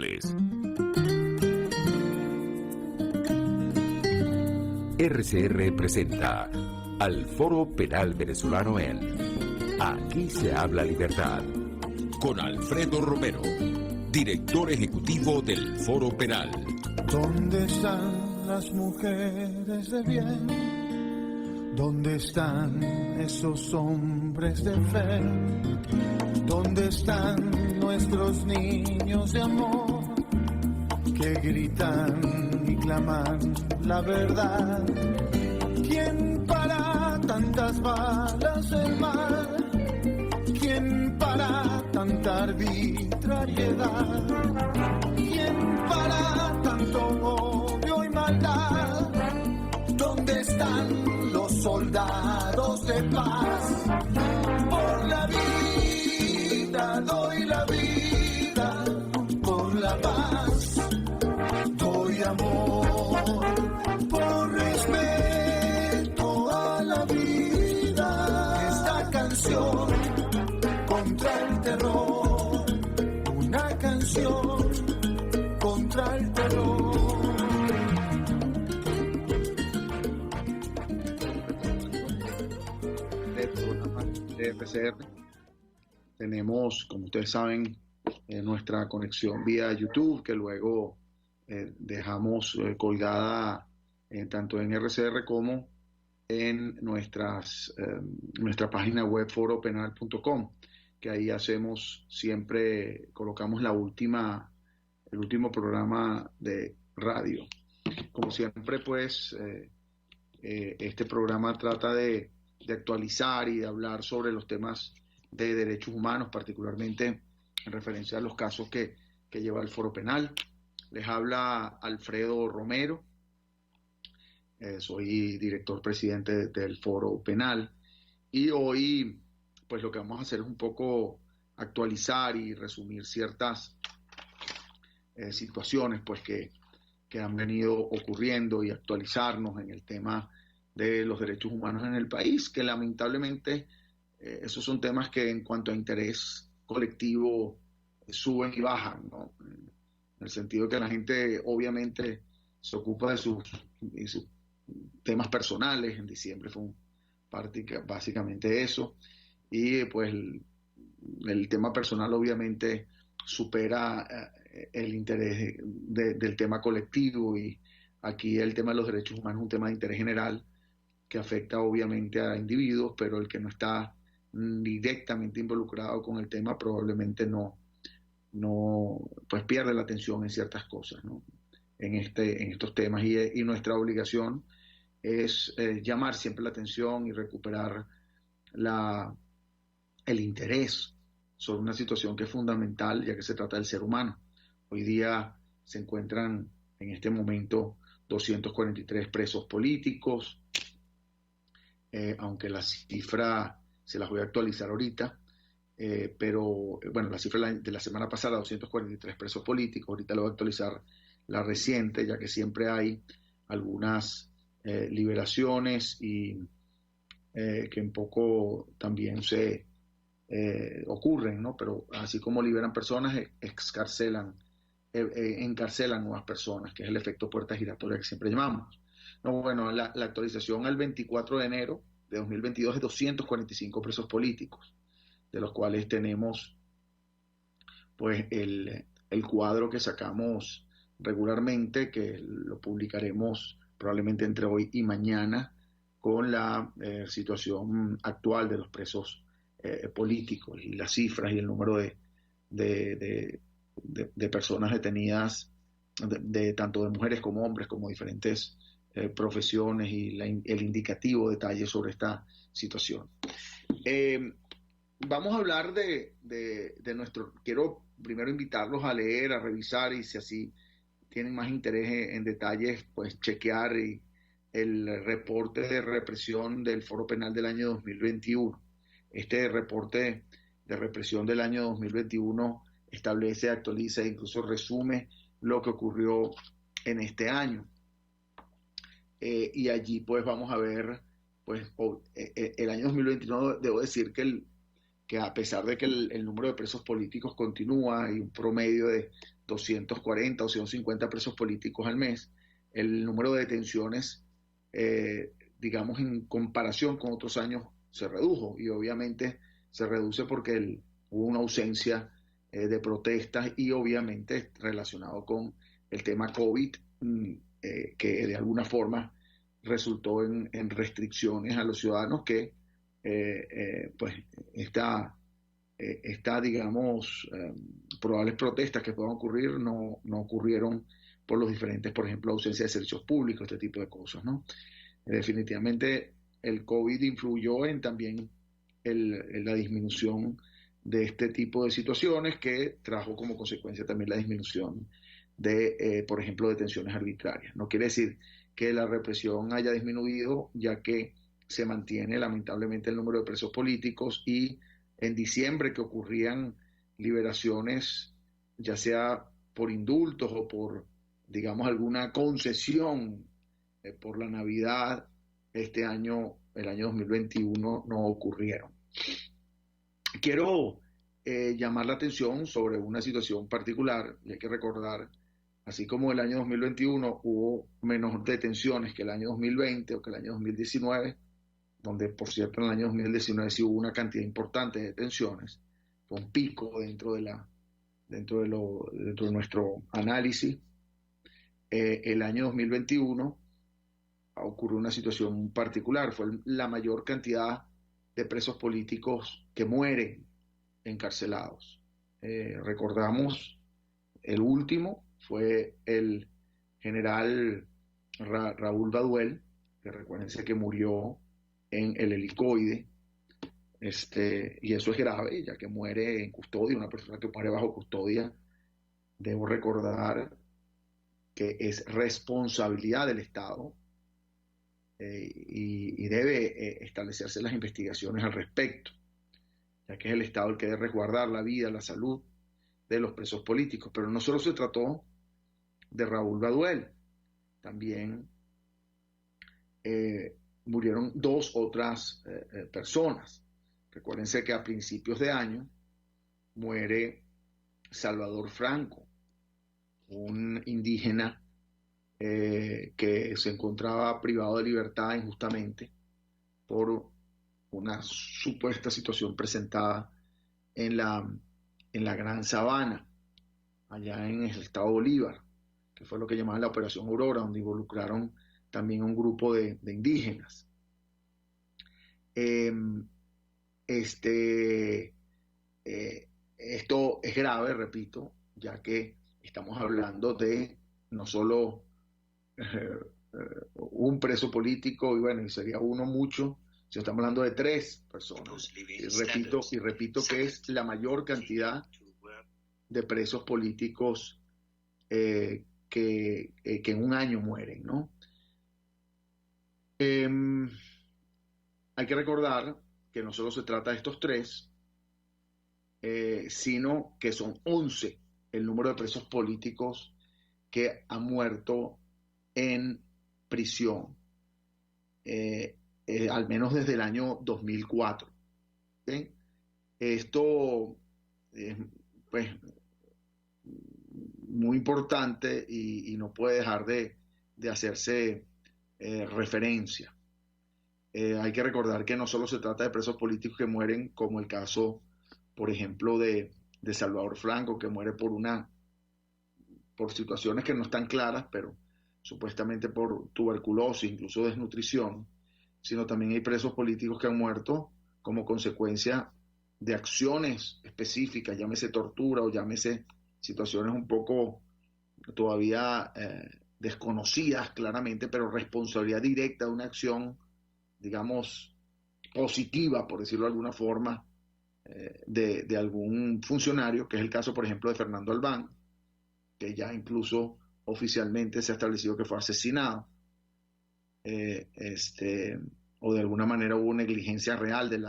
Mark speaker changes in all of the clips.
Speaker 1: irreversibles. RCR presenta al Foro Penal Venezolano en Aquí se habla libertad, con Alfredo Romero, director ejecutivo del Foro Penal.
Speaker 2: ¿Dónde están las mujeres de bien? ¿Dónde están esos hombres de fe? ¿Dónde están nuestros niños de amor que gritan y claman la verdad? ¿Quién para tantas balas del mal? ¿Quién para tanta arbitrariedad? ¿Quién para tanto odio y maldad? ¿Dónde están los soldados de paz? Por la vida doy la vida, por la paz doy amor, por respeto a la vida. Esta canción contra el terror, una canción contra el terror.
Speaker 3: RCR. Tenemos, como ustedes saben, nuestra conexión vía YouTube, que luego dejamos colgada tanto en RCR como en nuestra página web foropenal.com, que ahí hacemos siempre, colocamos el último programa de radio. Como siempre, pues, este programa trata de actualizar y de hablar sobre los temas de derechos humanos, particularmente en referencia a los casos que lleva el Foro Penal. Les habla Alfredo Romero, soy director presidente del Foro Penal, y hoy pues lo que vamos a hacer es un poco actualizar y resumir ciertas situaciones pues que han venido ocurriendo y actualizarnos en el tema de los derechos humanos en el país, que lamentablemente esos son temas que en cuanto a interés colectivo suben y bajan, ¿no? En el sentido que la gente obviamente se ocupa de sus temas personales. En diciembre fue básicamente eso, y pues el tema personal obviamente supera el interés del tema colectivo, y aquí el tema de los derechos humanos es un tema de interés general que afecta obviamente a individuos, pero el que no está directamente involucrado con el tema probablemente no pues pierde la atención en ciertas cosas, ¿no? En estos temas, y nuestra obligación es llamar siempre la atención y recuperar el interés sobre una situación que es fundamental, ya que se trata del ser humano. Hoy día se encuentran en este momento 243 presos políticos, aunque la cifra se las voy a actualizar ahorita, pero bueno, la cifra de la semana pasada, 243 presos políticos. Ahorita le voy a actualizar la reciente, ya que siempre hay algunas liberaciones y que un poco también se ocurren, ¿no? Pero así como liberan personas, encarcelan nuevas personas, que es el efecto puerta giratoria que siempre llamamos. No, bueno, la actualización al 24 de enero de 2022 es 245 presos políticos, de los cuales tenemos pues el cuadro que sacamos regularmente, que lo publicaremos probablemente entre hoy y mañana, con la situación actual de los presos políticos y las cifras y el número de personas detenidas, tanto de mujeres como hombres, como diferentes profesiones, y el indicativo detalle sobre esta situación. Vamos a hablar de nuestro... Quiero primero invitarlos a leer, a revisar, y si así tienen más interés en detalles, pues chequear el reporte de represión del Foro Penal del año 2021. Este reporte de represión del año 2021 establece, actualiza e incluso resume lo que ocurrió en este año. Y allí pues vamos a ver, pues el año 2021, debo decir que que a pesar de que el número de presos políticos continúa y un promedio de 240 o 150 presos políticos al mes, el número de detenciones, digamos, en comparación con otros años, se redujo. Y obviamente se reduce porque hubo una ausencia de protestas y obviamente relacionado con el tema COVID, que de alguna forma resultó en restricciones a los ciudadanos que pues digamos, probables protestas que puedan ocurrir no ocurrieron por los diferentes, por ejemplo, ausencia de servicios públicos, este tipo de cosas, ¿no? Definitivamente el COVID influyó en también en la disminución de este tipo de situaciones, que trajo como consecuencia también la disminución de, por ejemplo, detenciones arbitrarias. No quiere decir que la represión haya disminuido, ya que se mantiene lamentablemente el número de presos políticos, y en diciembre, que ocurrían liberaciones, ya sea por indultos o por, digamos, alguna concesión por la Navidad, este año, el año 2021, no ocurrieron. Quiero llamar la atención sobre una situación particular, y hay que recordar, así como el año 2021 hubo menos detenciones que el año 2020 o que el año 2019, donde, por cierto, en el año 2019 sí hubo una cantidad importante de detenciones, fue un pico dentro de nuestro análisis. El año 2021 ocurrió una situación particular, fue la mayor cantidad de presos políticos que mueren encarcelados. Recordamos, el último fue el general Raúl Baduel, que recuérdense que murió en el Helicoide, y eso es grave, ya que muere en custodia, una persona que muere bajo custodia. Debo recordar que es responsabilidad del Estado, y debe establecerse las investigaciones al respecto, ya que es el Estado el que debe resguardar la vida, la salud de los presos políticos. Pero no solo se trató de Raúl Baduel, también murieron dos otras personas. Recuérdense que a principios de año muere Salvador Franco, un indígena que se encontraba privado de libertad injustamente por una supuesta situación presentada en la Gran Sabana, allá en el estado Bolívar, que fue lo que llamaban la Operación Aurora, donde involucraron también a un grupo de indígenas. Esto es grave, repito, ya que estamos hablando de no solo un preso político, y bueno, y sería uno mucho, si estamos hablando de 3 personas. Y repito que es la mayor cantidad de presos políticos que en un año mueren, ¿no? Hay que recordar que no solo se trata de estos 3, sino que son 11 el número de presos políticos que han muerto en prisión, al menos desde el año 2004. ¿Sí? Esto es, pues, muy importante y no puede dejar de hacerse referencia. Hay que recordar que no solo se trata de presos políticos que mueren, como el caso, por ejemplo, de Salvador Franco, que muere por situaciones que no están claras, pero supuestamente por tuberculosis, incluso desnutrición, sino también hay presos políticos que han muerto como consecuencia de acciones específicas, llámese tortura o llámese situaciones un poco todavía desconocidas claramente, pero responsabilidad directa de una acción, digamos, positiva, por decirlo de alguna forma, de algún funcionario, que es el caso, por ejemplo, de Fernando Albán, que ya incluso oficialmente se ha establecido que fue asesinado, o de alguna manera hubo negligencia real de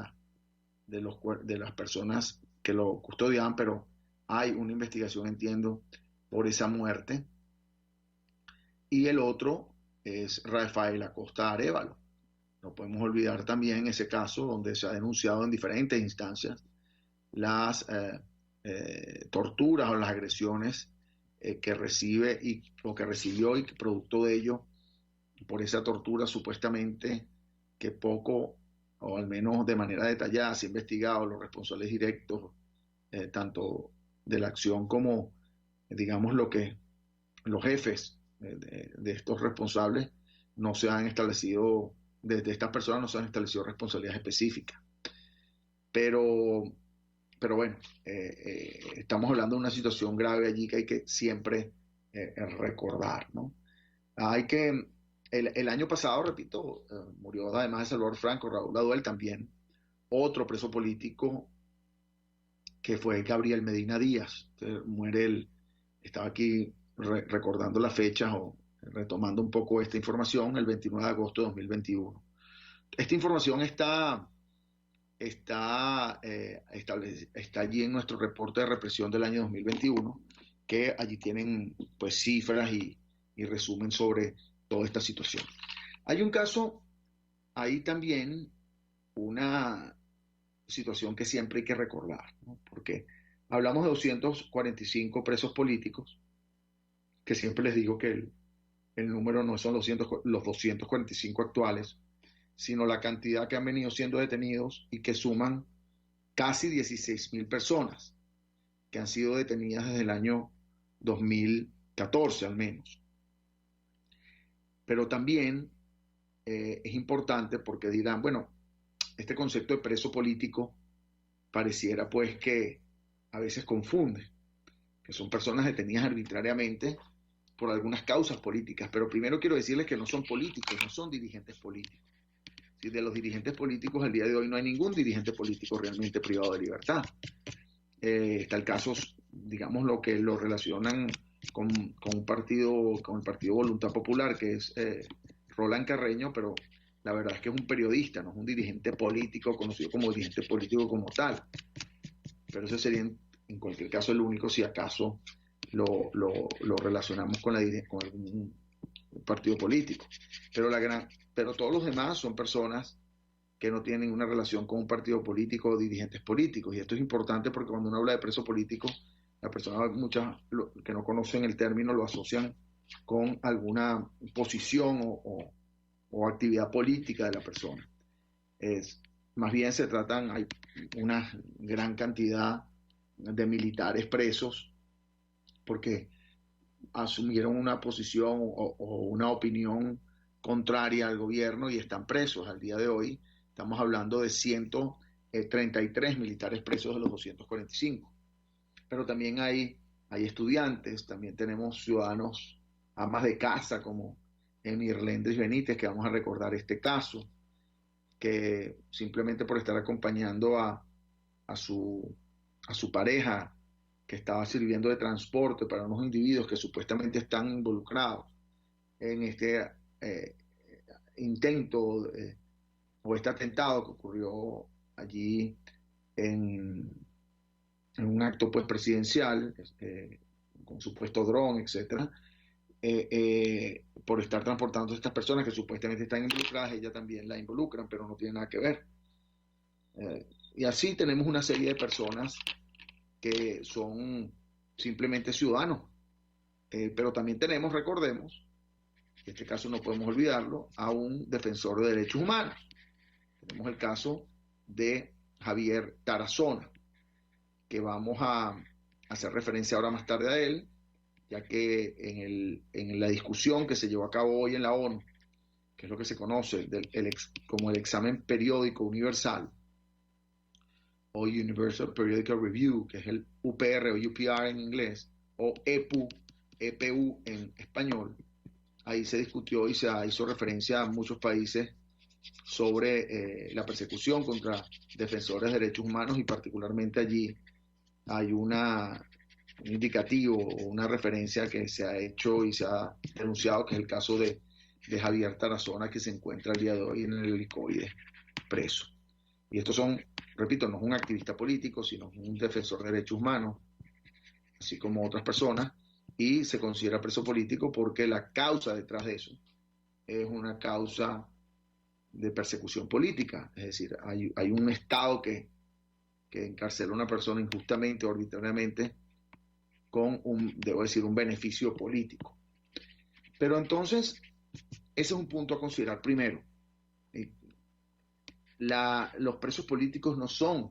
Speaker 3: las personas que lo custodiaban, pero hay una investigación, entiendo, por esa muerte. Y el otro es Rafael Acosta Arévalo. No podemos olvidar también ese caso donde se ha denunciado en diferentes instancias las torturas o las agresiones que recibe o que recibió, y que producto de ello, por esa tortura supuestamente que poco, o al menos de manera detallada, se ha investigado los responsables directos, tanto de la acción como, digamos, los jefes de estos responsables, no se han establecido, desde estas personas no se han establecido responsabilidades específicas. Pero bueno, estamos hablando de una situación grave allí que hay que siempre recordar, ¿no? Hay que, el año pasado, repito, murió además de Salvador Franco, Raúl Aduel también, otro preso político que fue Gabriel Medina Díaz. Muere estaba aquí recordando las fechas o retomando un poco esta información, el 29 de agosto de 2021. Esta información está allí en nuestro reporte de represión del año 2021, que allí tienen pues cifras y resumen sobre toda esta situación. Hay un caso, ahí también una situación que siempre hay que recordar, ¿no? Porque hablamos de 245 presos políticos, que siempre les digo que el número no son los 245 actuales, sino la cantidad que han venido siendo detenidos y que suman casi 16.000 personas que han sido detenidas desde el año 2014 al menos. Pero también es importante porque dirán, bueno, este concepto de preso político pareciera pues que a veces confunde, que son personas detenidas arbitrariamente por algunas causas políticas, pero primero quiero decirles que no son políticos, no son dirigentes políticos. Si de los dirigentes políticos al día de hoy no hay ningún dirigente político realmente privado de libertad. Está el caso, digamos, lo que lo relacionan con un partido, con el Partido Voluntad Popular, que es Roland Carreño, pero la verdad es que es un periodista, no es un dirigente político conocido como dirigente político como tal. Pero ese sería en cualquier caso el único, si acaso lo relacionamos con algún partido político. Pero todos los demás son personas que no tienen ninguna relación con un partido político o dirigentes políticos. Y esto es importante porque cuando uno habla de preso político, las personas, muchas que no conocen el término, lo asocian con alguna posición o actividad política de la persona. Más bien hay una gran cantidad de militares presos porque asumieron una posición o una opinión contraria al gobierno y están presos. Al día de hoy estamos hablando de 133 militares presos de los 245. Pero también hay estudiantes, también tenemos ciudadanos, amas de casa como Emirléndez Benítez, que vamos a recordar este caso, que simplemente por estar acompañando a su pareja, que estaba sirviendo de transporte para unos individuos que supuestamente están involucrados en este intento o este atentado que ocurrió allí en un acto pues presidencial, con supuesto dron, etcétera, por estar transportando a estas personas que supuestamente están involucradas. Ella también la involucran, pero no tiene nada que ver. Y así tenemos una serie de personas que son simplemente ciudadanos. Pero también tenemos, recordemos, en este caso no podemos olvidarlo, a un defensor de derechos humanos. Tenemos el caso de Javier Tarazona, que vamos a hacer referencia ahora más tarde a él, ya que en la discusión que se llevó a cabo hoy en la ONU, que es lo que se conoce como el examen periódico universal, o Universal Periodical Review, que es el UPR o UPR en inglés, o EPU en español, ahí se discutió y se hizo referencia a muchos países sobre la persecución contra defensores de derechos humanos, y particularmente allí hay un indicativo o una referencia que se ha hecho y se ha denunciado, que es el caso de Javier Tarazona, que se encuentra el día de hoy en el helicoide preso. Y estos son, repito, no es un activista político, sino un defensor de derechos humanos, así como otras personas, y se considera preso político porque la causa detrás de eso es una causa de persecución política. Es decir, hay un Estado que que encarcela a una persona injustamente o arbitrariamente con un beneficio político. Pero entonces, ese es un punto a considerar primero. Los presos políticos no son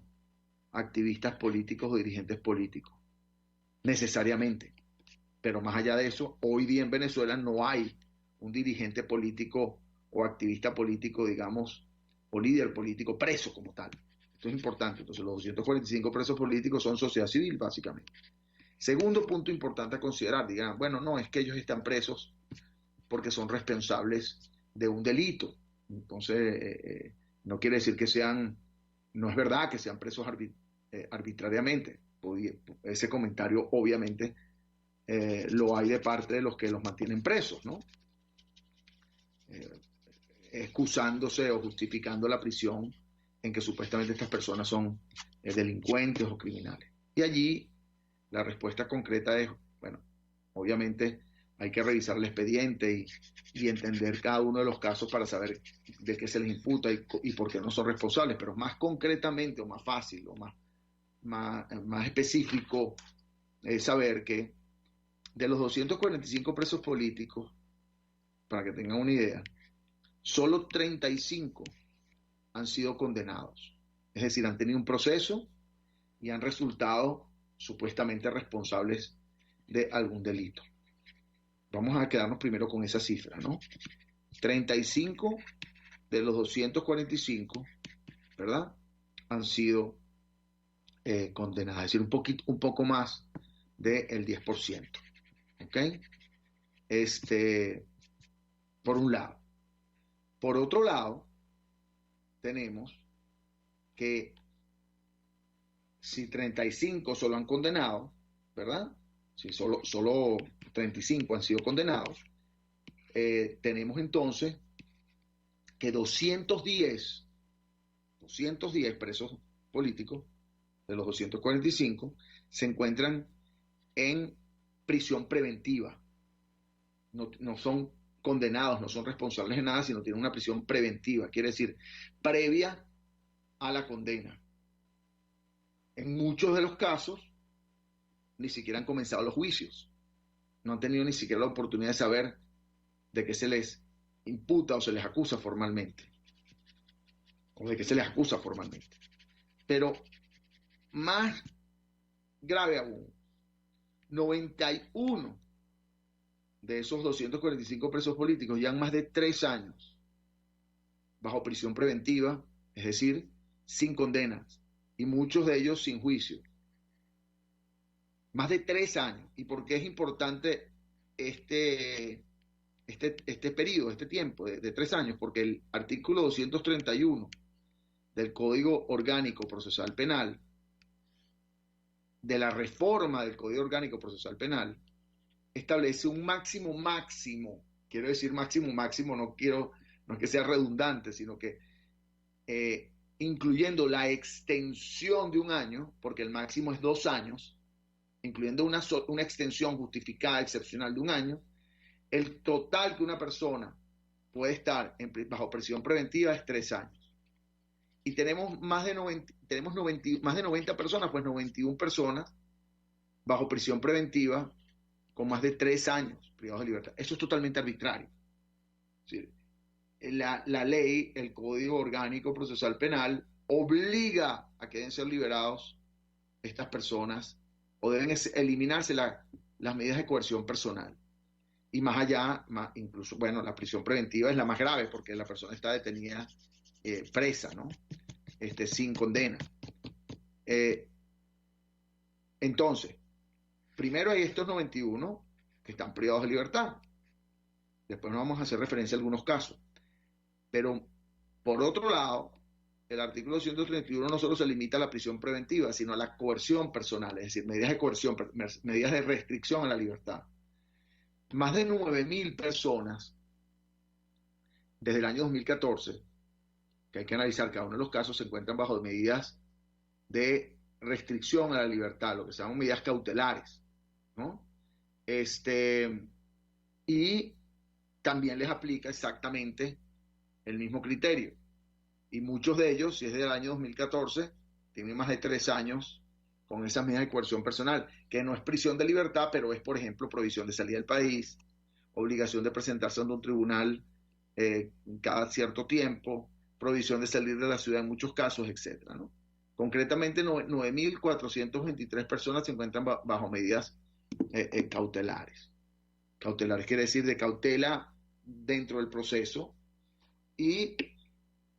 Speaker 3: activistas políticos o dirigentes políticos, necesariamente. Pero más allá de eso, hoy día en Venezuela no hay un dirigente político o activista político, digamos, o líder político preso como tal. Esto es importante. Entonces, los 245 presos políticos son sociedad civil, básicamente. Segundo punto importante a considerar, digan, bueno, no, es que ellos están presos porque son responsables de un delito. Entonces, no quiere decir que no es verdad que sean presos arbitrariamente. Ese comentario, obviamente, lo hay de parte de los que los mantienen presos, ¿no? Excusándose o justificando la prisión en que supuestamente estas personas son delincuentes o criminales. Y allí la respuesta concreta es, bueno, obviamente hay que revisar el expediente y entender cada uno de los casos para saber de qué se les imputa y por qué no son responsables, pero más concretamente o más fácil o más específico es saber que de los 245 presos políticos, para que tengan una idea, solo 35 han sido condenados. Es decir, han tenido un proceso y han resultado supuestamente responsables de algún delito. Vamos a quedarnos primero con esa cifra, ¿no? 35 de los 245, ¿verdad?, han sido condenadas, es decir, un poco más del 10%. ¿Ok? Por un lado. Por otro lado, tenemos que si 35 solo han condenado, ¿verdad? Si solo 35 han sido condenados, tenemos entonces que 210 presos políticos de los 245 se encuentran en prisión preventiva. No son condenados, no son responsables de nada, sino tienen una prisión preventiva, quiere decir, previa a la condena. En muchos de los casos, ni siquiera han comenzado los juicios. No han tenido ni siquiera la oportunidad de saber de qué se les imputa o se les acusa formalmente. O de qué se les acusa formalmente. Pero más grave aún, 91 de esos 245 presos políticos llevan más de 3 años bajo prisión preventiva, es decir, sin condenas, y muchos de ellos sin juicio. Más de 3 años. ¿Y por qué es importante este periodo, este tiempo de 3 años? Porque el artículo 231 del Código Orgánico Procesal Penal, de la reforma del Código Orgánico Procesal Penal, establece un máximo, quiero decir máximo, no es que sea redundante, sino que incluyendo la extensión de un año, porque el máximo es 2 años, incluyendo una extensión justificada, excepcional de un año, el total que una persona puede estar bajo prisión preventiva es 3 años. Y tenemos más de 90 personas, pues 91 personas bajo prisión preventiva con más de 3 años privados de libertad. Eso es totalmente arbitrario. ¿Sí? La ley, el Código Orgánico Procesal Penal, obliga a que deben ser liberados estas personas o deben eliminarse las medidas de coerción personal. Y más allá, incluso, bueno, la prisión preventiva es la más grave porque la persona está detenida, presa, ¿no? Sin condena. Entonces, primero hay estos 91 que están privados de libertad. Después nos vamos a hacer referencia a algunos casos. Pero, por otro lado, el artículo 231 no solo se limita a la prisión preventiva, sino a la coerción personal, es decir, medidas de coerción, medidas de restricción a la libertad. Más de 9.000 personas desde el año 2014, que hay que analizar cada uno de los casos, se encuentran bajo medidas de restricción a la libertad, lo que se llaman medidas cautelares, ¿no? Y también les aplica exactamente el mismo criterio. Y muchos de ellos, si es del año 2014, tienen más de 3 años con esas medidas de coerción personal, que no es prisión de libertad, pero es, por ejemplo, prohibición de salida del país, obligación de presentarse ante un tribunal cada cierto tiempo, prohibición de salir de la ciudad en muchos casos, etcétera, ¿no? Concretamente, 9.423 personas se encuentran bajo medidas cautelares. Cautelares quiere decir de cautela dentro del proceso y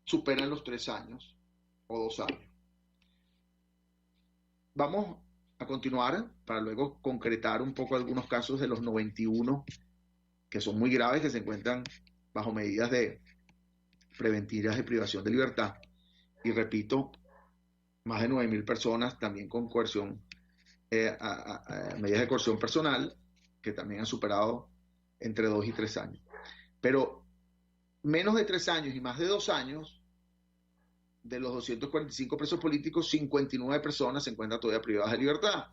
Speaker 3: superan los 3 años o 2 años. Vamos a continuar para luego concretar un poco algunos casos de los 91 que son muy graves, que se encuentran bajo medidas preventivas de privación de libertad. Y repito, más de 9.000 personas también con coerción, medidas de coerción personal, que también han superado entre 2 y 3 años. Pero menos de 3 años y más de 2 años, de los 245 presos políticos, 59 personas se encuentran todavía privadas de libertad.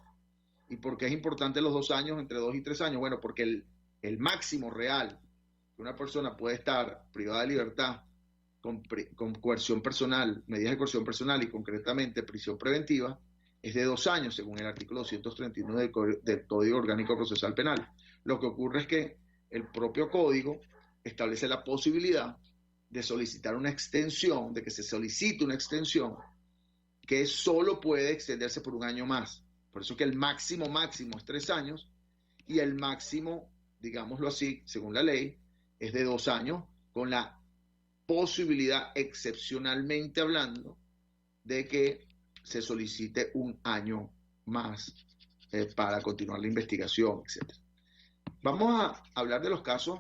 Speaker 3: ¿Y por qué es importante los 2 años, entre 2 y 3 años? Bueno, porque el máximo real que una persona puede estar privada de libertad con coerción personal, medidas de coerción personal y concretamente prisión preventiva, es de 2 años, según el artículo 239 del Código Orgánico Procesal Penal. Lo que ocurre es que el propio código establece la posibilidad de solicitar una extensión, de que se solicite una extensión que solo puede extenderse por 1 año más. Por eso que el máximo es 3 años y el máximo, digámoslo así, según la ley, es de 2 años, con la posibilidad, excepcionalmente hablando, de que se solicite 1 año más para continuar la investigación, etc. Vamos a hablar de los casos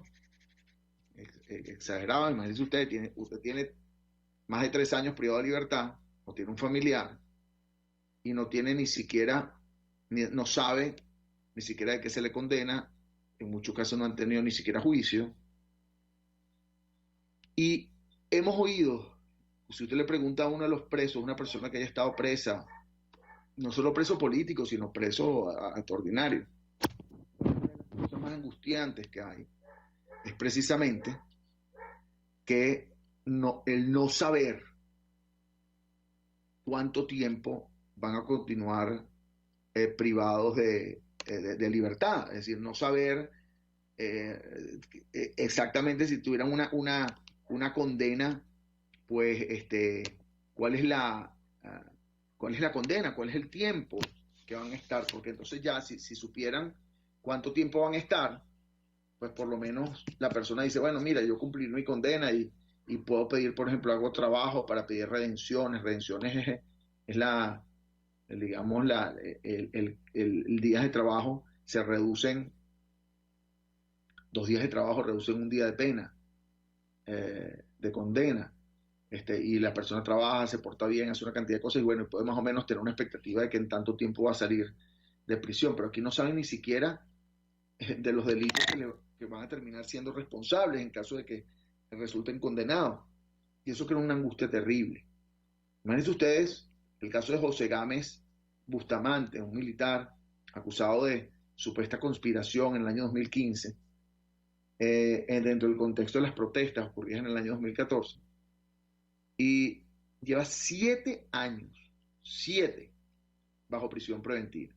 Speaker 3: exagerados. Imagínense usted tiene más de 3 años privado de libertad, o tiene un familiar, y no tiene ni siquiera, no sabe ni siquiera de qué se le condena, en muchos casos no han tenido ni siquiera juicio. Y hemos oído, si usted le pregunta a uno de los presos, una persona que haya estado presa, no solo preso político, sino preso ordinario, una de las cosas más angustiantes que hay es precisamente que el no saber cuánto tiempo van a continuar privados de libertad, es decir, no saber exactamente si tuvieran una condena, pues cuál es la condena, cuál es el tiempo que van a estar, porque entonces ya si supieran cuánto tiempo van a estar, pues por lo menos la persona dice, bueno, mira, yo cumplí mi condena y puedo pedir, por ejemplo, hago trabajo para pedir redenciones. Redenciones es digamos, el día de trabajo se reducen, 2 días de trabajo reducen 1 día de pena, de condena. Y la persona trabaja, se porta bien, hace una cantidad de cosas y bueno, puede más o menos tener una expectativa de que en tanto tiempo va a salir de prisión, pero aquí no saben ni siquiera de los delitos que van a terminar siendo responsables en caso de que resulten condenados. Y eso crea una angustia terrible. Imagínense ustedes el caso de José Gámez Bustamante, un militar acusado de supuesta conspiración en el año 2015, dentro del contexto de las protestas ocurridas en el año 2014. Y lleva 7 años, 7, bajo prisión preventiva,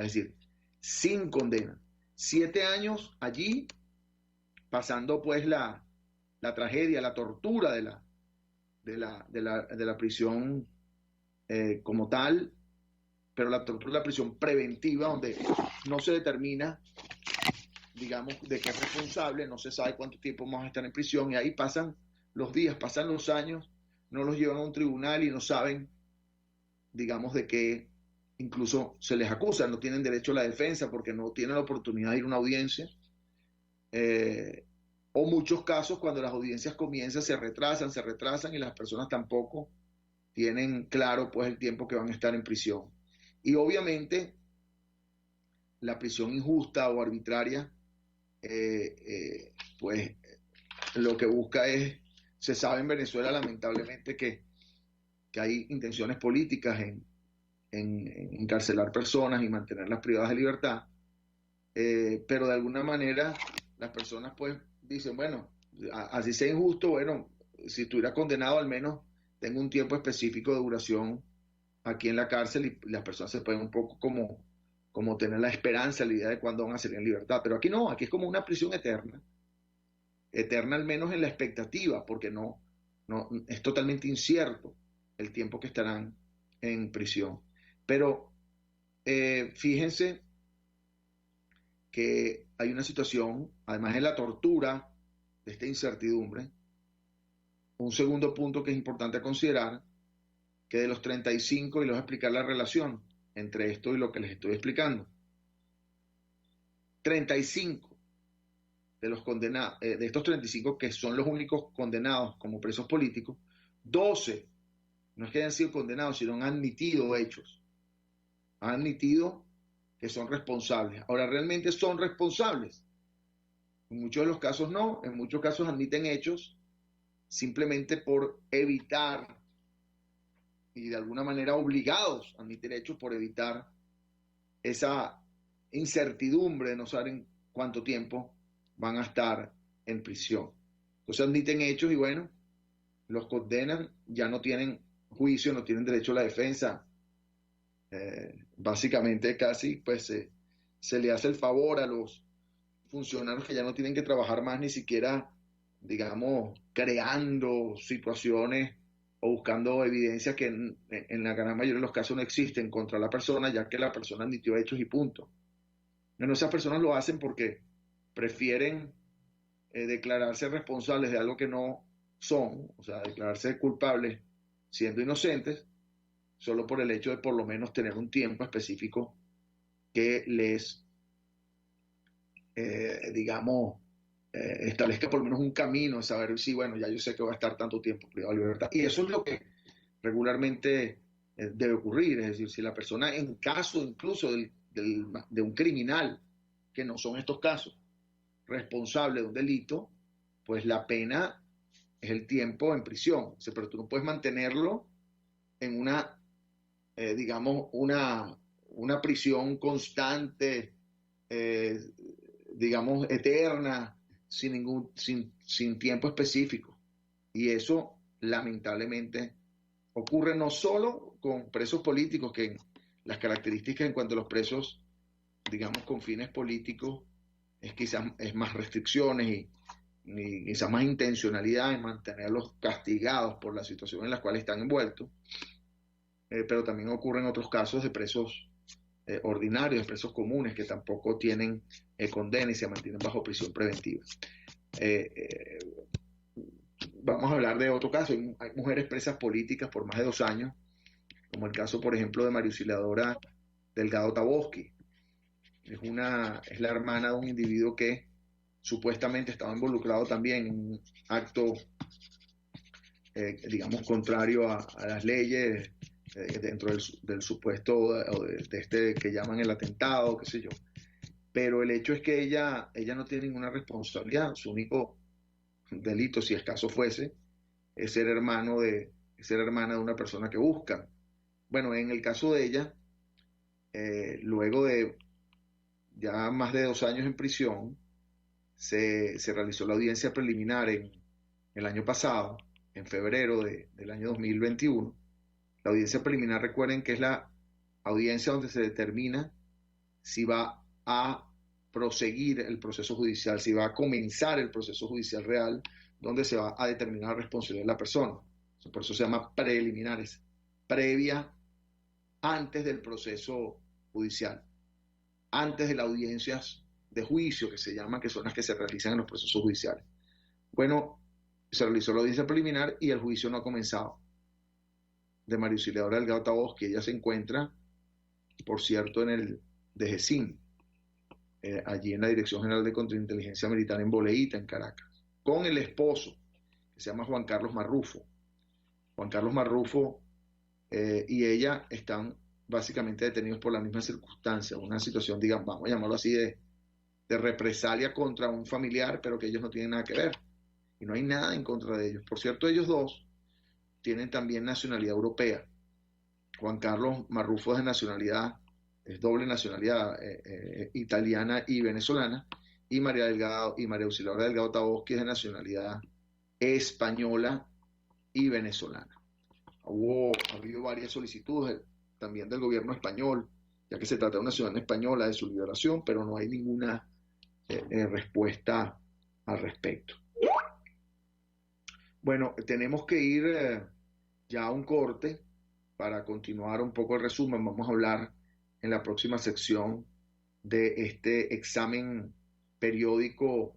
Speaker 3: es decir, sin condena. 7 años allí, pasando pues la tragedia, la tortura de la prisión como tal, pero la tortura de la prisión preventiva, donde no se determina, digamos, de qué es responsable, no se sabe cuánto tiempo vamos a estar en prisión, y ahí pasan los días, pasan los años, no los llevan a un tribunal y no saben, digamos, de qué incluso se les acusa, no tienen derecho a la defensa porque no tienen la oportunidad de ir a una audiencia, o muchos casos cuando las audiencias comienzan se retrasan y las personas tampoco tienen claro pues el tiempo que van a estar en prisión. Y obviamente la prisión injusta o arbitraria pues lo que busca es, se sabe en Venezuela lamentablemente que hay intenciones políticas en encarcelar personas y mantenerlas privadas de libertad, pero de alguna manera las personas pues dicen, bueno, así sea injusto, bueno, si estuviera condenado al menos tengo un tiempo específico de duración aquí en la cárcel y las personas se pueden un poco como tener la esperanza, la idea de cuándo van a salir en libertad. Pero aquí no, aquí es como una prisión eterna, eterna al menos en la expectativa, porque no es totalmente incierto el tiempo que estarán en prisión. Pero fíjense que hay una situación, además de la tortura, de esta incertidumbre, un segundo punto que es importante considerar, que de los 35, y les voy a explicar la relación entre esto y lo que les estoy explicando, 35 de los condenados, de estos 35 que son los únicos condenados como presos políticos, 12 no es que hayan sido condenados, sino han admitido hechos, han admitido que son responsables. Ahora, ¿realmente son responsables? En muchos de los casos no, en muchos casos admiten hechos simplemente por evitar y de alguna manera obligados a admitir hechos por evitar esa incertidumbre de no saber en cuánto tiempo van a estar en prisión. Entonces admiten hechos y bueno, los condenan, ya no tienen juicio, no tienen derecho a la defensa. Básicamente casi pues se le hace el favor a los funcionarios que ya no tienen que trabajar más ni siquiera, digamos, creando situaciones o buscando evidencias que en la gran mayoría de los casos no existen contra la persona, ya que la persona admitió hechos y punto. Bueno, esas personas lo hacen porque prefieren declararse responsables de algo que no son, o sea, declararse culpables siendo inocentes, solo por el hecho de por lo menos tener un tiempo específico que les, digamos, establezca por lo menos un camino, de saber si, bueno, ya yo sé que voy a estar tanto tiempo privado de libertad. Y eso es lo que regularmente debe ocurrir, es decir, si la persona en caso incluso de un criminal, que no son estos casos, responsable de un delito, pues la pena es el tiempo en prisión. O sea, pero tú no puedes mantenerlo en una, digamos, una prisión constante, digamos, eterna, sin tiempo específico. Y eso, lamentablemente, ocurre no solo con presos políticos, que las características en cuanto a los presos, digamos, con fines políticos, es más restricciones y quizás más intencionalidad en mantenerlos castigados por la situación en la cual están envueltos, pero también ocurren otros casos de presos ordinarios, de presos comunes que tampoco tienen condena y se mantienen bajo prisión preventiva. Vamos a hablar de otro caso. Hay mujeres presas políticas por más de 2 años, como el caso, por ejemplo, de María Auxiliadora Delgado Taboski. Es la hermana de un individuo que supuestamente estaba involucrado también en un acto, digamos, contrario a las leyes dentro del supuesto de este que llaman el atentado, qué sé yo. Pero el hecho es que ella no tiene ninguna responsabilidad. Su único delito, si escaso fuese, es ser hermana de una persona que busca. Bueno, en el caso de ella, luego de ya más de 2 años en prisión, se realizó la audiencia preliminar en el año pasado, en febrero del año 2021. La audiencia preliminar, recuerden que es la audiencia donde se determina si va a proseguir el proceso judicial, si va a comenzar el proceso judicial real, donde se va a determinar la responsabilidad de la persona. Por eso se llama preliminares, previa, antes del proceso judicial, antes de las audiencias de juicio, que se llaman, que son las que se realizan en los procesos judiciales. Bueno, se realizó la audiencia preliminar y el juicio no ha comenzado. De María Auxiliadora Delgado Taboski, ella se encuentra, por cierto, en el DGCIN, allí en la Dirección General de Contrainteligencia Militar en Boleíta, en Caracas, con el esposo, que se llama Juan Carlos Marrufo. Juan Carlos Marrufo y ella están básicamente detenidos por la misma circunstancia, una situación, digamos, vamos a llamarlo así, de represalia contra un familiar, pero que ellos no tienen nada que ver. Y no hay nada en contra de ellos. Por cierto, ellos dos tienen también nacionalidad europea. Juan Carlos Marrufo es de nacionalidad, es doble nacionalidad, italiana y venezolana, y María Auxiliadora Delgado Taboski es de nacionalidad española y venezolana. Ha habido varias solicitudes también del gobierno español, ya que se trata de una ciudadana española, de su liberación, pero no hay ninguna respuesta al respecto. Bueno, tenemos que ir ya a un corte para continuar un poco el resumen. Vamos a hablar en la próxima sección de este examen periódico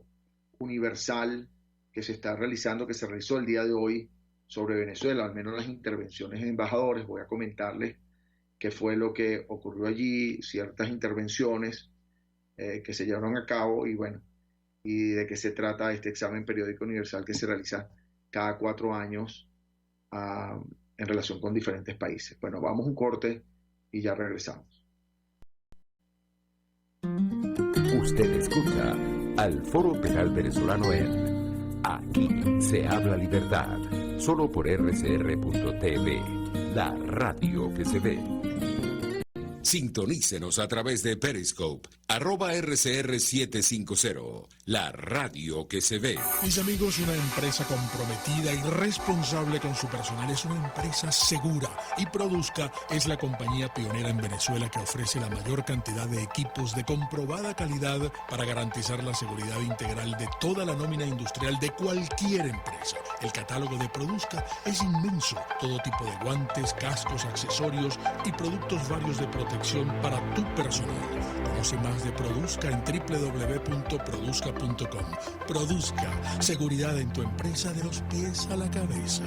Speaker 3: universal que se está realizando, que se realizó el día de hoy sobre Venezuela, al menos las intervenciones de embajadores. Voy a comentarles qué fue lo que ocurrió allí, ciertas intervenciones que se llevaron a cabo y bueno, y de qué se trata este examen periódico universal que se realiza cada 4 años en relación con diferentes países. Bueno, vamos a un corte y ya regresamos.
Speaker 1: Usted escucha al Foro Penal Venezolano en Aquí se habla libertad, solo por rcr.tv, la radio que se ve. Sintonícenos a través de Periscope, @RCR750, la radio que se ve.
Speaker 4: Mis amigos, una empresa comprometida y responsable con su personal es una empresa segura, y Produzca es la compañía pionera en Venezuela que ofrece la mayor cantidad de equipos de comprobada calidad para garantizar la seguridad integral de toda la nómina industrial de cualquier empresa. El catálogo de Produzca es inmenso, todo tipo de guantes, cascos, accesorios y productos varios de protección para tu personal. Conoce más de Produzca en www.produzca.com. Produzca, seguridad en tu empresa de los pies a la cabeza.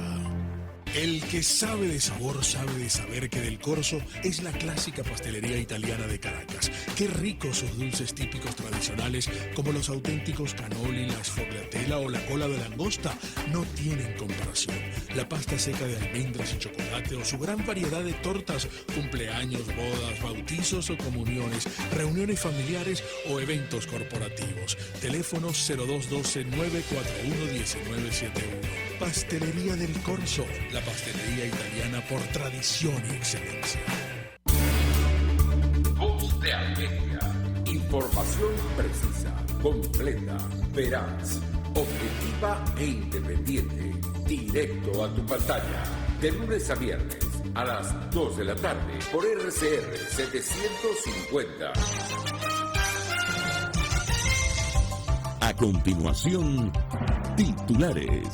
Speaker 4: El que sabe de sabor sabe de saber que Del Corso es la clásica pastelería italiana de Caracas. Qué ricos sus dulces típicos tradicionales, como los auténticos cannoli, la sfogliatella o la cola de langosta, no tienen comparación. La pasta seca de almendras y chocolate o su gran variedad de tortas, cumpleaños, bodas, bautizos o comuniones, reuniones familiares o eventos corporativos. Teléfono 0212-941-1971. Pastelería Del Corso, la pastelería italiana por tradición y excelencia.
Speaker 1: Voz de América. Información precisa, completa, veraz, objetiva e independiente. Directo a tu pantalla. De lunes a viernes a las 2 de la tarde por RCR 750. A continuación, titulares.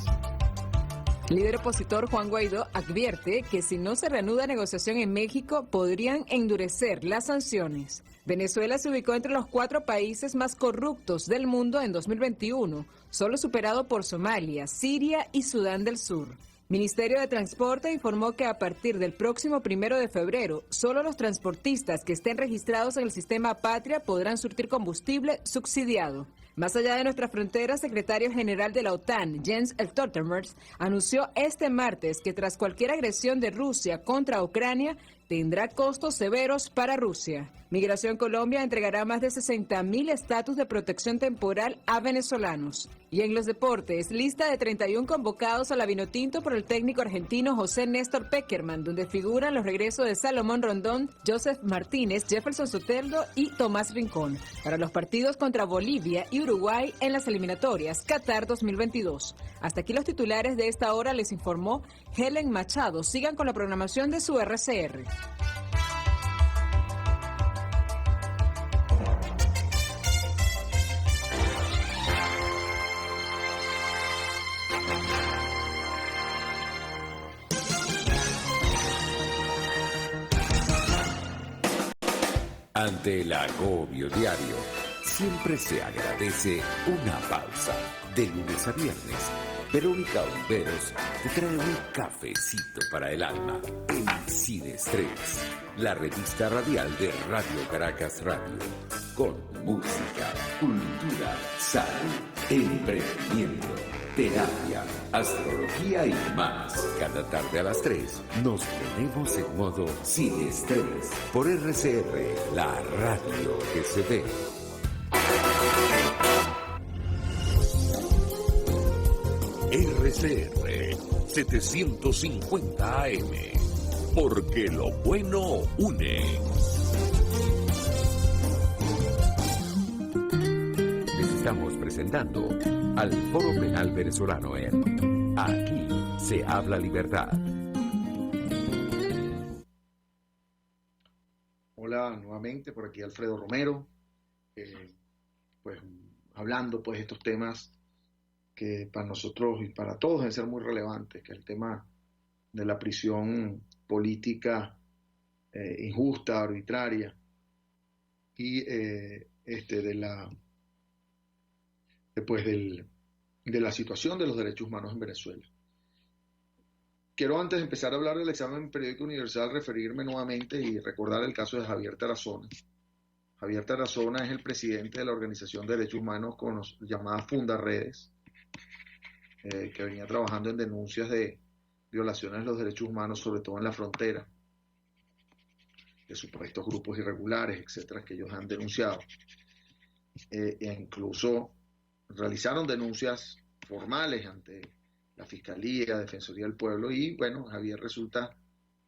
Speaker 5: Líder opositor Juan Guaidó advierte que si no se reanuda negociación en México, podrían endurecer las sanciones. Venezuela se ubicó entre los 4 países más corruptos del mundo en 2021, solo superado por Somalia, Siria y Sudán del Sur. Ministerio de Transporte informó que a partir del próximo 1 de febrero, solo los transportistas que estén registrados en el sistema Patria podrán surtir combustible subsidiado. Más allá de nuestras fronteras, secretario general de la OTAN, Jens Stoltenberg, anunció este martes que tras cualquier agresión de Rusia contra Ucrania, tendrá costos severos para Rusia. Migración Colombia entregará más de 60.000 estatus de protección temporal a venezolanos. Y en los deportes, lista de 31 convocados a la Vinotinto por el técnico argentino José Néstor Peckerman, donde figuran los regresos de Salomón Rondón, Joseph Martínez, Jefferson Soteldo y Tomás Rincón, para los partidos contra Bolivia y Uruguay en las eliminatorias Qatar 2022. Hasta aquí los titulares de esta hora, les informó Helen Machado. Sigan con la programación de su RCR.
Speaker 1: Ante el agobio diario, siempre se agradece una pausa. De lunes a viernes, Verónica Oliveros te trae un cafecito para el alma en Sin Estrés, la revista radial de Radio Caracas Radio, con música, cultura, salud, emprendimiento, terapia, astrología y más. Cada tarde a las 3 nos ponemos en modo Sin Estrés por RCR, la radio que se ve. RCR 750 AM, porque lo bueno une. Les estamos presentando al Foro Penal Venezolano en Aquí se habla libertad.
Speaker 3: nuevamente por aquí Alfredo Romero, pues hablando pues de estos temas que para nosotros y para todos deben ser muy relevantes, que es el tema de la prisión política injusta, arbitraria, y de la situación de los derechos humanos en Venezuela. Quiero, antes de empezar a hablar del examen periódico universal, referirme nuevamente y recordar el caso de Javier Tarazona. Javier Tarazona es el presidente de la Organización de Derechos Humanos llamada Fundaredes, que venía trabajando en denuncias de violaciones de los derechos humanos, sobre todo en la frontera, de supuestos grupos irregulares, etcétera, que ellos han denunciado. E incluso realizaron denuncias formales ante la Fiscalía, Defensoría del Pueblo, y bueno, Javier resulta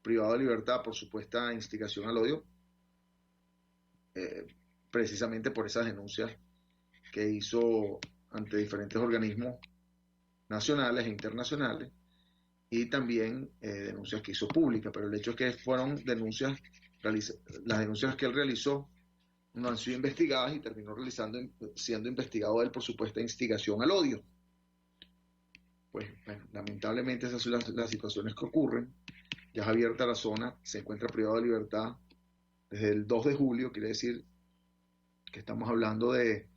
Speaker 3: privado de libertad por supuesta instigación al odio, precisamente por esas denuncias que hizo ante diferentes organismos nacionales e internacionales, y también denuncias que hizo públicas, pero el hecho es que fueron denuncias, las denuncias que él realizó no han sido investigadas y terminó siendo investigado él por supuesta instigación al odio. Pues bueno, lamentablemente esas son las situaciones que ocurren. Ya Javier Tarazona se encuentra privado de libertad desde el 2 de julio, quiere decir que estamos hablando de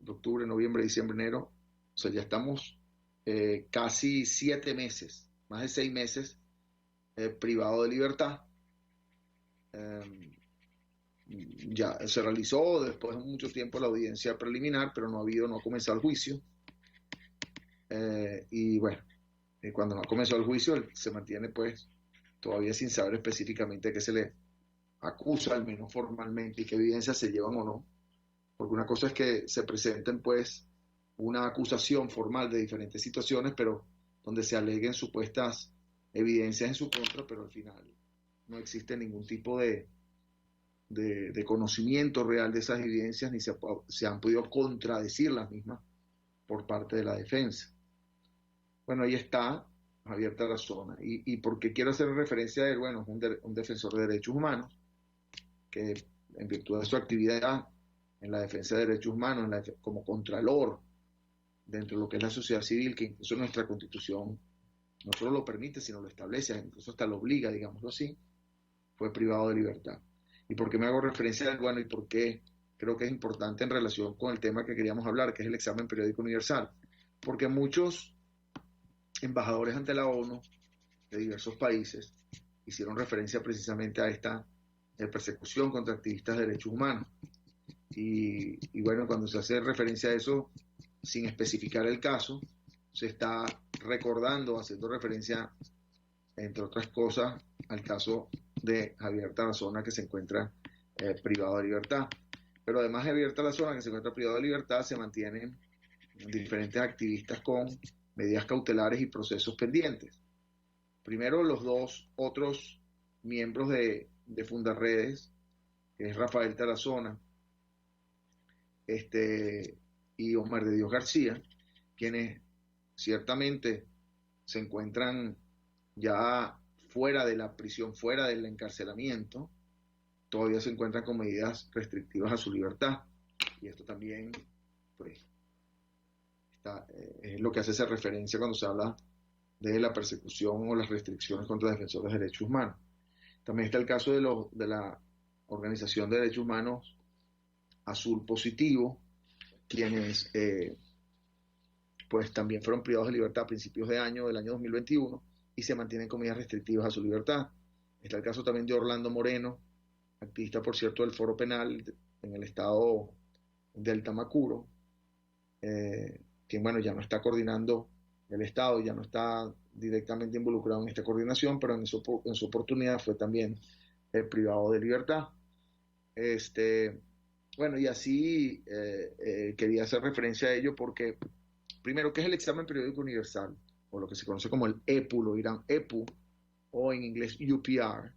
Speaker 3: octubre, noviembre, diciembre, enero, o sea, ya estamos casi 7 meses, más de 6 meses privado de libertad. Ya se realizó después de mucho tiempo la audiencia preliminar, pero no ha comenzado el juicio. Y bueno, cuando no ha comenzado el juicio, él se mantiene pues todavía sin saber específicamente qué se le acusa, al menos formalmente, y qué evidencias se llevan o no. Porque una cosa es que se presenten pues una acusación formal de diferentes situaciones, pero donde se aleguen supuestas evidencias en su contra, pero al final no existe ningún tipo de conocimiento real de esas evidencias, ni se han podido contradecir las mismas por parte de la defensa. Bueno, ahí está Javier Tarazona. ¿Y por qué quiero hacer referencia a él? Bueno, es un defensor de derechos humanos que, en virtud de su actividad en la defensa de derechos humanos, como contralor dentro de lo que es la sociedad civil, que incluso nuestra Constitución no solo lo permite, sino lo establece, incluso hasta lo obliga, digámoslo así, fue privado de libertad. ¿Y por qué me hago referencia a él? Bueno, y por qué creo que es importante en relación con el tema que queríamos hablar, que es el examen periódico universal. Porque muchos embajadores ante la ONU de diversos países hicieron referencia precisamente a esta persecución contra activistas de derechos humanos. Y bueno, cuando se hace referencia a eso, sin especificar el caso, se está recordando, haciendo referencia, entre otras cosas, al caso de Javier Tarazona, que se encuentra privado de libertad. Pero además de Javier Tarazona, que se encuentra privado de libertad, se mantienen diferentes activistas con medidas cautelares y procesos pendientes. Primero, los dos otros miembros de Fundaredes, que es Rafael Tarazona y Omar de Dios García, quienes ciertamente se encuentran ya fuera de la prisión, fuera del encarcelamiento, todavía se encuentran con medidas restrictivas a su libertad. Y esto también pues, es lo que hace esa referencia cuando se habla de la persecución o las restricciones contra defensores de derechos humanos. También está el caso de la Organización de Derechos Humanos Azul Positivo, quienes pues también fueron privados de libertad a principios del año 2021 y se mantienen con medidas restrictivas a su libertad. Está el caso también de Orlando Moreno, activista, por cierto, del Foro Penal en el estado del Tamacuro, quien, bueno, ya no está coordinando el estado, ya no está directamente involucrado en esta coordinación, pero en su oportunidad fue también privado de libertad. Bueno, y así quería hacer referencia a ello porque, primero, ¿qué es el examen periódico universal? O lo que se conoce como el EPU, lo dirán EPU, o en inglés UPR.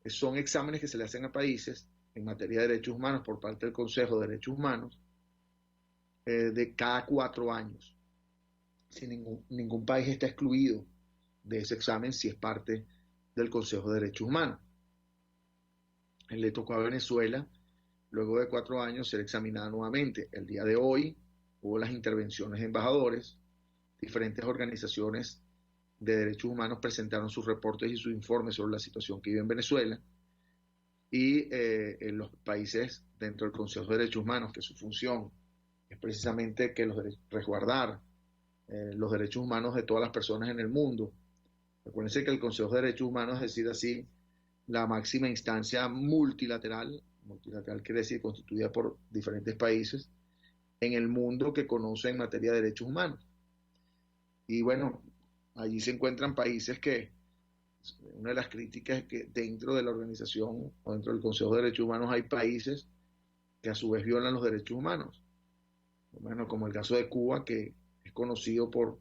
Speaker 3: Son exámenes que se le hacen a países en materia de derechos humanos por parte del Consejo de Derechos Humanos de cada 4 años. Si ningún país está excluido de ese examen si es parte del Consejo de Derechos Humanos. le tocó a Venezuela, luego de 4 años, ser examinada nuevamente. El día de hoy hubo las intervenciones de embajadores, diferentes organizaciones de derechos humanos presentaron sus reportes y sus informes sobre la situación que vive en Venezuela, y en los países dentro del Consejo de Derechos Humanos, que su función es precisamente que resguardar los derechos humanos de todas las personas en el mundo. Recuérdense que el Consejo de Derechos Humanos, es decir, así, la máxima instancia multilateral quiere decir constituida por diferentes países en el mundo que conoce en materia de derechos humanos. Y bueno, allí se encuentran países que, una de las críticas es que dentro de la organización o dentro del Consejo de Derechos Humanos hay países que a su vez violan los derechos humanos. Bueno, como el caso de Cuba, que es conocido por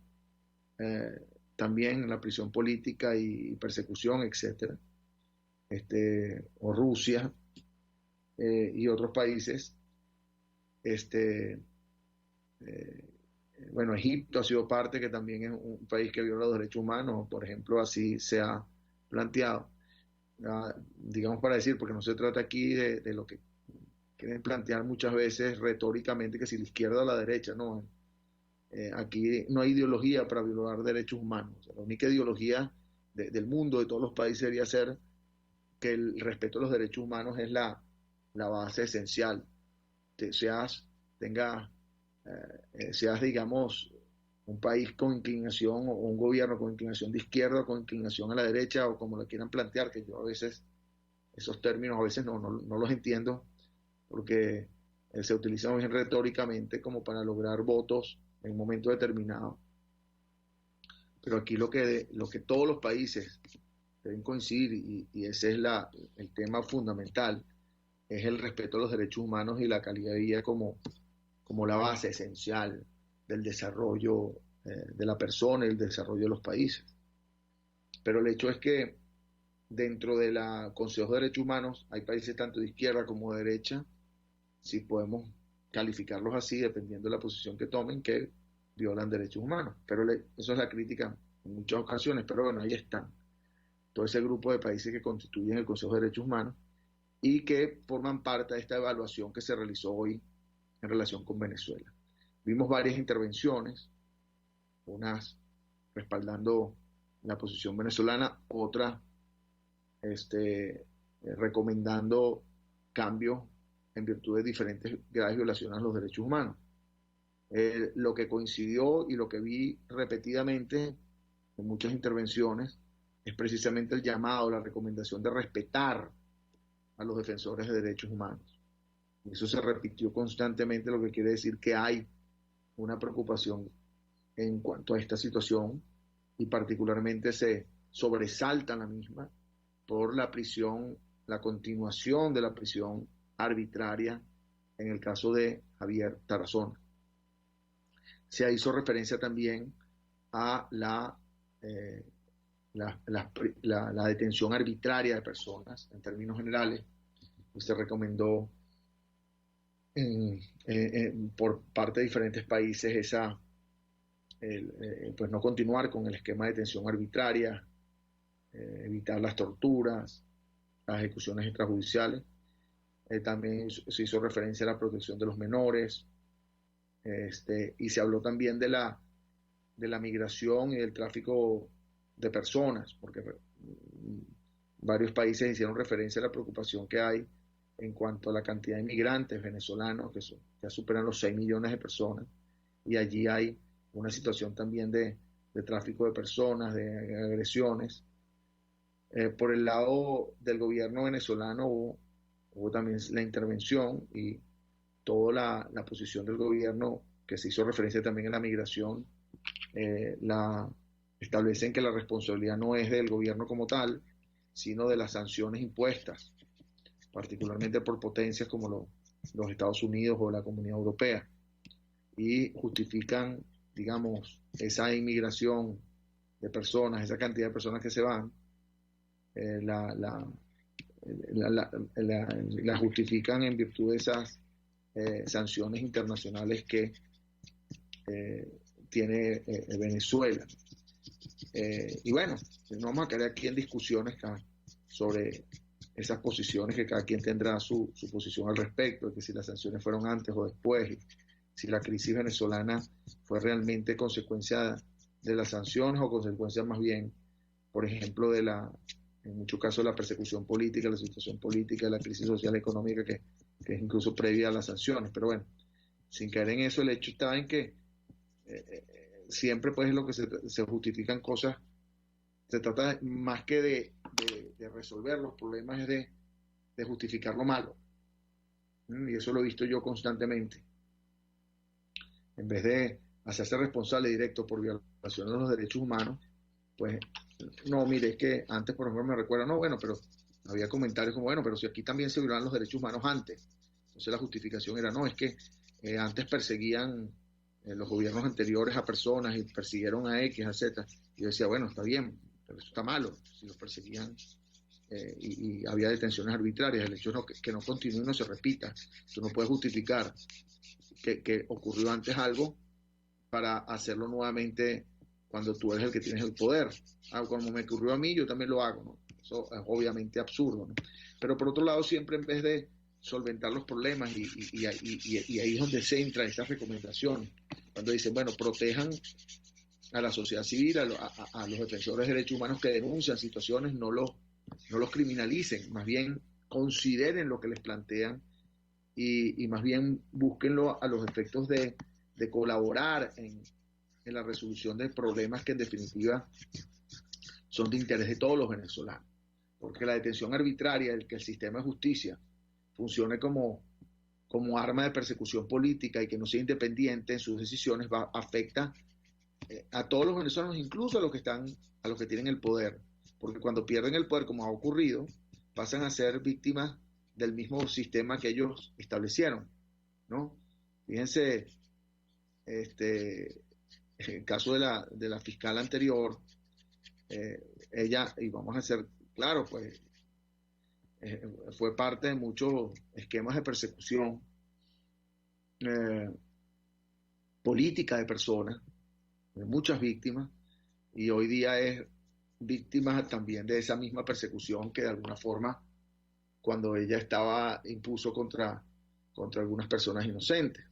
Speaker 3: también la prisión política y persecución, etcétera. O Rusia y otros países. Bueno, Egipto ha sido parte, que también es un país que viola los derechos humanos, por ejemplo, así se ha planteado. Digamos, para decir, porque no se trata aquí de lo que quieren plantear muchas veces retóricamente, que si la izquierda o la derecha, no. Aquí no hay ideología para violar derechos humanos. O sea, la única ideología del mundo, de todos los países, debería ser que el respeto a los derechos humanos es la base esencial. Seas, digamos, un país con inclinación, o un gobierno con inclinación de izquierda, o con inclinación a la derecha, o como lo quieran plantear, que yo a veces, esos términos a veces no los entiendo, porque se utilizan bien retóricamente como para lograr votos en un momento determinado. Pero aquí lo que todos los países deben coincidir, y ese es el tema fundamental, es el respeto a los derechos humanos y la calidad de vida como la base esencial del desarrollo de la persona y el desarrollo de los países. Pero el hecho es que dentro de la Consejo de Derechos Humanos hay países tanto de izquierda como de derecha, si podemos calificarlos así, dependiendo de la posición que tomen, que violan derechos humanos. Pero eso es la crítica en muchas ocasiones, pero bueno, ahí están. Todo ese grupo de países que constituyen el Consejo de Derechos Humanos y que forman parte de esta evaluación que se realizó hoy en relación con Venezuela. Vimos varias intervenciones, unas respaldando la posición venezolana, otras recomendando cambios en virtud de diferentes graves violaciones a los derechos humanos. Lo que coincidió y lo que vi repetidamente en muchas intervenciones es precisamente el llamado, la recomendación de respetar a los defensores de derechos humanos. Y eso se repitió constantemente, lo que quiere decir que hay una preocupación en cuanto a esta situación, y particularmente se sobresalta la misma por la prisión, la continuación de la prisión arbitraria en el caso de Javier Tarazona. Se hizo referencia también a la detención arbitraria de personas en términos generales. Se recomendó por parte de diferentes países pues no continuar con el esquema de detención arbitraria, evitar las torturas, las ejecuciones extrajudiciales. También se hizo referencia a la protección de los menores, y se habló también de la migración y del tráfico de personas, porque varios países hicieron referencia a la preocupación que hay en cuanto a la cantidad de inmigrantes venezolanos, que ya superan los 6 millones de personas, y allí hay una situación también de tráfico de personas, de agresiones. Por el lado del gobierno venezolano hubo también la intervención y toda la posición del gobierno, que se hizo referencia también a la migración, establecen que la responsabilidad no es del gobierno como tal, sino de las sanciones impuestas, particularmente por potencias como los Estados Unidos o la Comunidad Europea, y justifican, digamos, esa inmigración de personas, esa cantidad de personas que se van, la justifican en virtud de esas sanciones internacionales que tiene Venezuela. Y bueno, no vamos a caer aquí en discusiones sobre esas posiciones, que cada quien tendrá su posición al respecto, de que si las sanciones fueron antes o después, y si la crisis venezolana fue realmente consecuencia de las sanciones o consecuencia más bien, por ejemplo, en muchos casos, de la persecución política, la situación política, la crisis social y económica que es incluso previa a las sanciones. Pero bueno, sin caer en eso, el hecho está en que siempre pues lo que se justifican cosas, se trata más que de resolver los problemas, es de justificar lo malo. Y eso lo he visto yo constantemente. En vez de hacerse responsable directo por violaciones de los derechos humanos, pues no, mire, es que antes, por ejemplo, me recuerda, no, bueno, pero había comentarios como, bueno, pero si aquí también se violaban los derechos humanos antes. Entonces la justificación era, no, es que antes perseguían los gobiernos anteriores a personas y persiguieron a X, a Z. Y yo decía, bueno, está bien, pero eso está malo, si los perseguían y había detenciones arbitrarias. El hecho es que no continúe y no se repita. Tú no puedes justificar que ocurrió antes algo para hacerlo nuevamente cuando tú eres el que tienes el poder. Como me ocurrió a mí, yo también lo hago, ¿no? Eso es obviamente absurdo, ¿no? Pero por otro lado, siempre en vez de solventar los problemas, y ahí es donde se entra esta recomendación, cuando dicen, bueno, protejan a la sociedad civil, a los defensores de derechos humanos que denuncian situaciones, no los criminalicen, más bien consideren lo que les plantean y más bien búsquenlo a los efectos de colaborar en la resolución de problemas que en definitiva son de interés de todos los venezolanos. Porque la detención arbitraria, el que el sistema de justicia funcione como arma de persecución política y que no sea independiente en sus decisiones, afecta a todos los venezolanos, incluso a los que tienen el poder. Porque cuando pierden el poder, como ha ocurrido, pasan a ser víctimas del mismo sistema que ellos establecieron, ¿no? Fíjense, en el caso de la fiscal anterior, ella, y vamos a ser claros, pues fue parte de muchos esquemas de persecución política de personas, de muchas víctimas, y hoy día es víctima también de esa misma persecución que de alguna forma, cuando ella impuso contra algunas personas inocentes.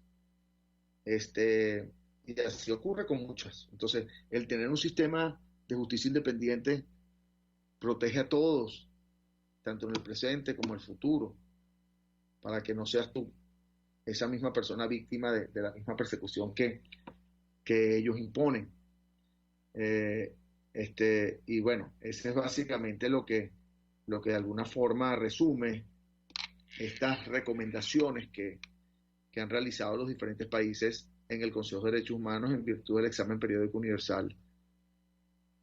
Speaker 3: Y así ocurre con muchas. Entonces, el tener un sistema de justicia independiente protege a todos, tanto en el presente como en el futuro, para que no seas tú esa misma persona víctima de la misma persecución que ellos imponen. Y bueno, ese es básicamente lo que de alguna forma resume estas recomendaciones que han realizado los diferentes países en el Consejo de Derechos Humanos en virtud del examen periódico universal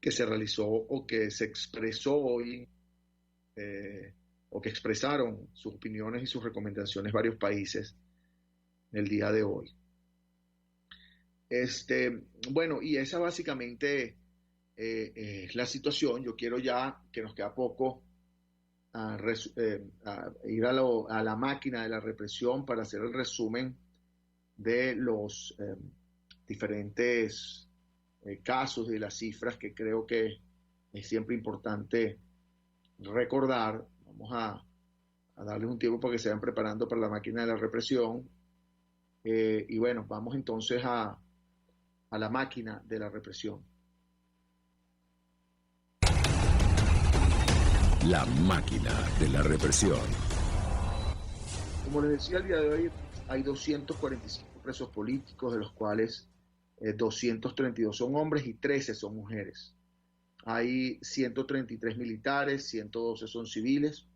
Speaker 3: que se realizó o que se expresó hoy, o que expresaron sus opiniones y sus recomendaciones varios países el día de hoy. Bueno, y esa básicamente es la situación. Yo quiero ya, que nos queda poco, a ir a la máquina de la represión para hacer el resumen de los diferentes casos y las cifras que creo que es siempre importante recordar. Vamos a darles un tiempo para que se vayan preparando para la máquina de la represión. Y bueno, vamos entonces a la máquina de la represión.
Speaker 1: La máquina de la represión.
Speaker 3: Como les decía, el día de hoy hay 245 presos políticos, de los cuales 232 son hombres y 13 son mujeres. Hay 133 militares, 112 son civiles.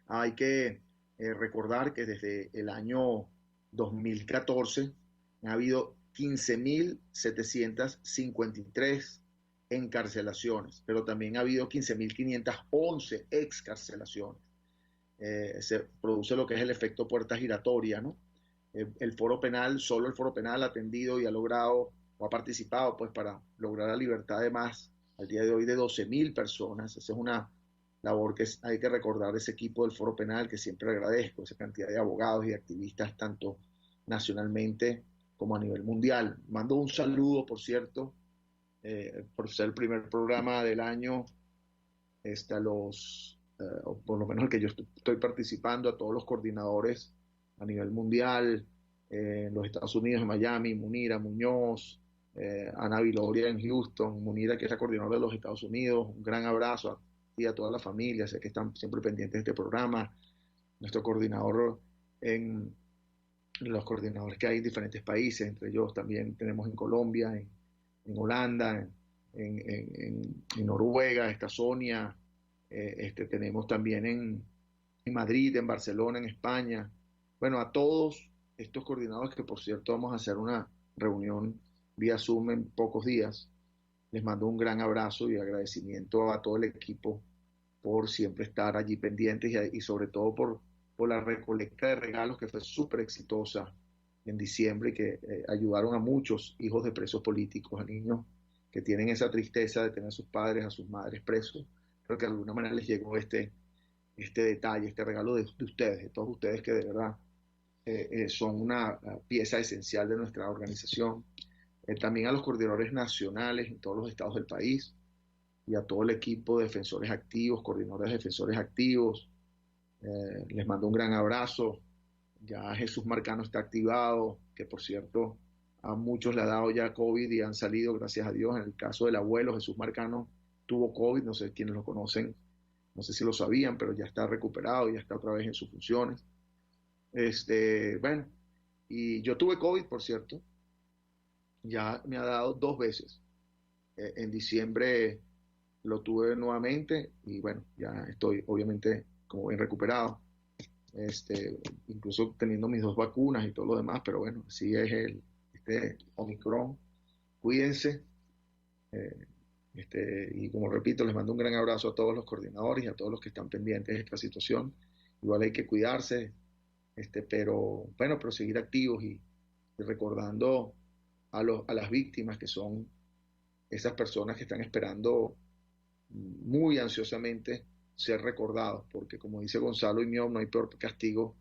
Speaker 3: Hay que recordar que desde el año 2014 ha habido 15.753 encarcelaciones, pero también ha habido 15.511 excarcelaciones. Se produce lo que es el efecto puerta giratoria, ¿no? El foro penal, solo el foro penal ha atendido y ha logrado o ha participado pues para lograr la libertad de más, al día de hoy, de 12.000 personas. Esa es una labor que hay que recordar de ese equipo del foro penal, que siempre agradezco, esa cantidad de abogados y activistas, tanto nacionalmente como a nivel mundial. Mando un saludo, por cierto, por ser el primer programa del año, a los o por lo menos el que yo estoy participando, a todos los coordinadores a nivel mundial, en los Estados Unidos, en Miami, Munira Muñoz, Ana Viloria en Houston, Munira, que es la coordinadora de los Estados Unidos, un gran abrazo a ti y a toda la familia, sé que están siempre pendientes de este programa, nuestro coordinador en los coordinadores que hay en diferentes países, entre ellos también tenemos en Colombia, en Holanda, en Noruega, está Sonia, tenemos también en Madrid, en Barcelona, en España. Bueno, a todos estos coordinadores, que por cierto vamos a hacer una reunión vía Zoom en pocos días, les mando un gran abrazo y agradecimiento a todo el equipo por siempre estar allí pendientes y sobre todo por la recolecta de regalos que fue súper exitosa en diciembre y que ayudaron a muchos hijos de presos políticos, a niños que tienen esa tristeza de tener a sus padres, a sus madres presos, pero que de alguna manera les llegó este detalle, este regalo de ustedes, de todos ustedes que de verdad son una pieza esencial de nuestra organización. También a los coordinadores nacionales en todos los estados del país y a todo el equipo de defensores activos, coordinadores de defensores activos. Les mando un gran abrazo. Ya Jesús Marcano está activado, que por cierto a muchos le ha dado ya COVID y han salido, gracias a Dios. En el caso del abuelo Jesús Marcano tuvo COVID, no sé quiénes lo conocen, no sé si lo sabían, pero ya está recuperado, ya está otra vez en sus funciones. Bueno, y yo tuve COVID, por cierto, ya me ha dado 2 veces. En diciembre lo tuve nuevamente y bueno, ya estoy obviamente como bien recuperado, incluso teniendo mis 2 vacunas y todo lo demás, pero bueno, así es este Omicron. Cuídense, y como repito, les mando un gran abrazo a todos los coordinadores y a todos los que están pendientes de esta situación. Igual hay que cuidarse, pero bueno, pero seguir activos y recordando a las víctimas, que son esas personas que están esperando muy ansiosamente ser recordados, porque como dice Gonzalo Iñón, no hay peor castigo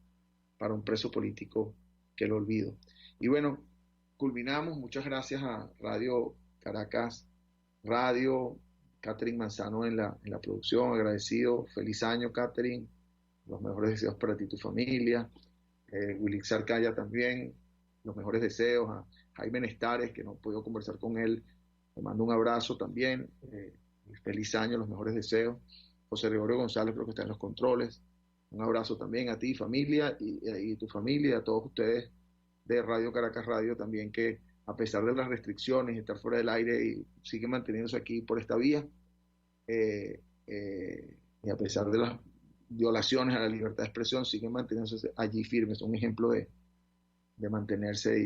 Speaker 3: para un preso político que el olvido. Y bueno, culminamos. Muchas gracias a Radio Caracas Radio, Catherine Manzano en la producción, agradecido. Feliz año, Catherine, los mejores deseos para ti y tu familia. Willy Sarcaya también, los mejores deseos. A Jaime Nestares, que no he podido conversar con él, le mando un abrazo también. Feliz año, los mejores deseos. José Gregorio González, creo que está en los controles. Un abrazo también a ti, familia, y tu familia, y a todos ustedes de Radio Caracas Radio también, que a pesar de las restricciones, estar fuera del aire, y siguen manteniéndose aquí por esta vía, y a pesar de las violaciones a la libertad de expresión, siguen manteniéndose allí firmes. Son un ejemplo de mantenerse y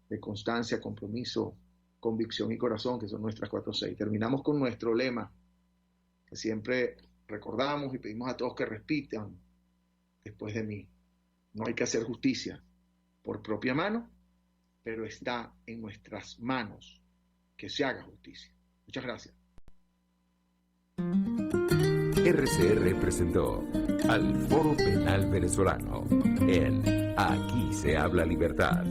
Speaker 3: de constancia, compromiso, convicción y corazón, que son nuestras 4-6. Terminamos con nuestro lema, que siempre recordamos y pedimos a todos que repitan después de mí. No hay que hacer justicia por propia mano, pero está en nuestras manos que se haga justicia. Muchas gracias.
Speaker 1: RCR presentó al Foro Penal Venezolano en Aquí se habla libertad.